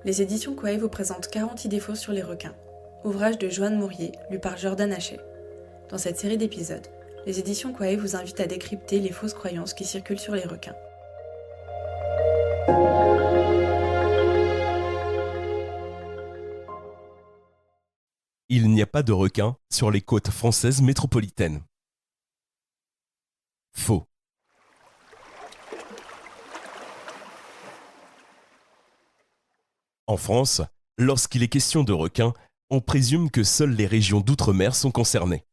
Les éditions Quae vous présentent 40 idées fausses sur les requins, ouvrage de Joanne Mourier, lu par Jordan Hachet. Dans cette série d'épisodes, les éditions Quae vous invitent à décrypter les fausses croyances qui circulent sur les requins. Il n'y a pas de requins sur les côtes françaises métropolitaines. Faux. En France, lorsqu'il est question de requins, on présume que seules les régions d'outre-mer sont concernées.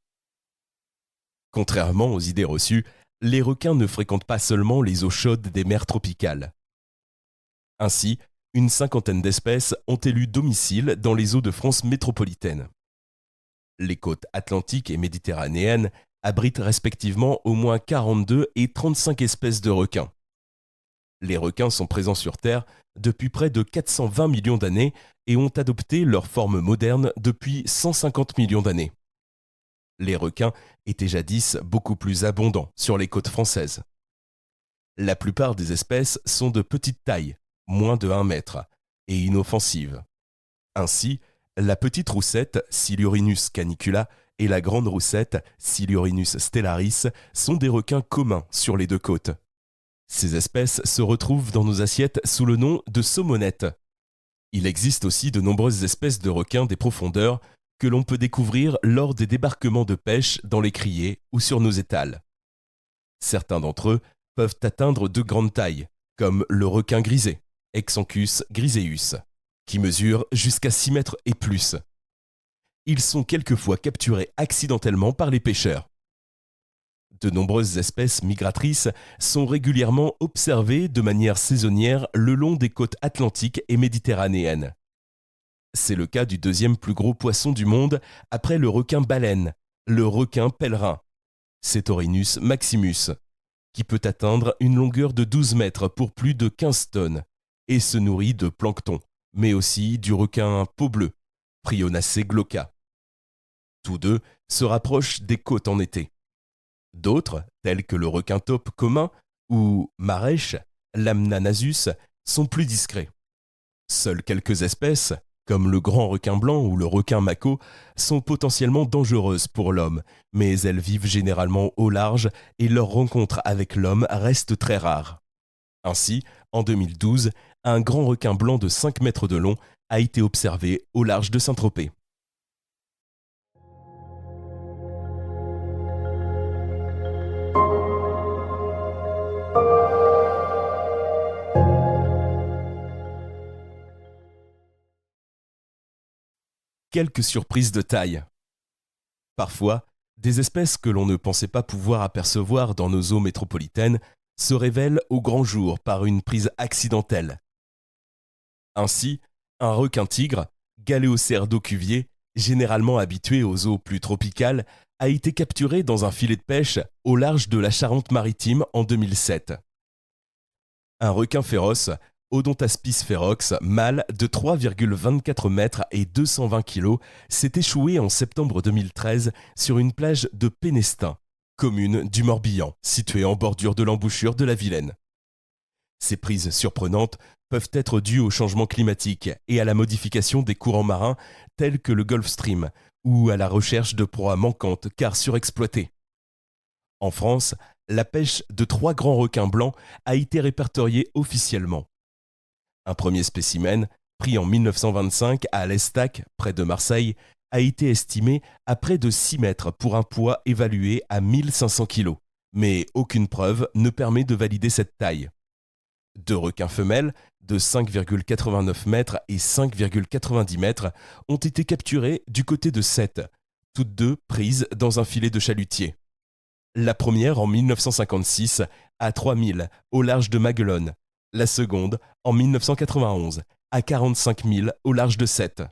Contrairement aux idées reçues, les requins ne fréquentent pas seulement les eaux chaudes des mers tropicales. Ainsi, une cinquantaine d'espèces ont élu domicile dans les eaux de France métropolitaine. Les côtes atlantiques et méditerranéennes abritent respectivement au moins 42 et 35 espèces de requins. Les requins sont présents sur Terre depuis près de 420 millions d'années et ont adopté leur forme moderne depuis 150 millions d'années. Les requins étaient jadis beaucoup plus abondants sur les côtes françaises. La plupart des espèces sont de petite taille, moins de 1 mètre, et inoffensives. Ainsi, la petite roussette, Silurinus canicula, et la grande roussette, Silurinus stellaris, sont des requins communs sur les deux côtes. Ces espèces se retrouvent dans nos assiettes sous le nom de saumonettes. Il existe aussi de nombreuses espèces de requins des profondeurs que l'on peut découvrir lors des débarquements de pêche dans les criées ou sur nos étals. Certains d'entre eux peuvent atteindre de grandes tailles, comme le requin grisé, Exanthus griseus, qui mesure jusqu'à 6 mètres et plus. Ils sont quelquefois capturés accidentellement par les pêcheurs. De nombreuses espèces migratrices sont régulièrement observées de manière saisonnière le long des côtes atlantiques et méditerranéennes. C'est le cas du deuxième plus gros poisson du monde après le requin-baleine, le requin pèlerin, Cetorinus maximus, qui peut atteindre une longueur de 12 mètres pour plus de 15 tonnes et se nourrit de plancton, mais aussi du requin peau bleue, Prionacea glauca. Tous deux se rapprochent des côtes en été. D'autres, tels que le requin taupe commun ou Marèche, Lamnanasus, sont plus discrets. Seules quelques espèces, comme le grand requin blanc ou le requin mako, sont potentiellement dangereuses pour l'homme, mais elles vivent généralement au large et leur rencontre avec l'homme reste très rare. Ainsi, en 2012, un grand requin blanc de 5 mètres de long a été observé au large de Saint-Tropez. Quelques surprises de taille. Parfois, des espèces que l'on ne pensait pas pouvoir apercevoir dans nos eaux métropolitaines se révèlent au grand jour par une prise accidentelle. Ainsi, un requin-tigre, Galéocéredo cuvier, généralement habitué aux eaux plus tropicales, a été capturé dans un filet de pêche au large de la Charente-Maritime en 2007. Un requin féroce, Odontaspis ferox, mâle de 3,24 mètres et 220 kg, s'est échoué en septembre 2013 sur une plage de Pénestin, commune du Morbihan, située en bordure de l'embouchure de la Vilaine. Ces prises surprenantes peuvent être dues au changement climatique et à la modification des courants marins tels que le Gulf Stream ou à la recherche de proies manquantes car surexploitées. En France, la pêche de 3 grands requins blancs a été répertoriée officiellement. Un premier spécimen, pris en 1925 à l'Estac, près de Marseille, a été estimé à près de 6 mètres pour un poids évalué à 1500 kg, mais aucune preuve ne permet de valider cette taille. 2 requins femelles de 5,89 mètres et 5,90 mètres ont été capturés du côté de Sète, toutes deux prises dans un filet de chalutier. La première en 1956 à 3000 au large de Maguelone, la seconde en 1991 à 45 000 au large de Sète.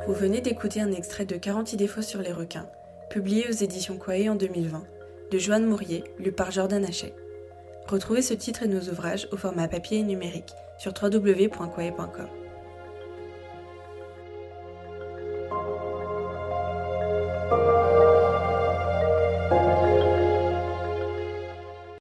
Vous venez d'écouter un extrait de 40 idées fausses sur les requins, publié aux éditions Quae en 2020, de Joanne Mourier, lu par Jordan Hachet. Retrouvez ce titre et nos ouvrages au format papier et numérique sur www.quae.com.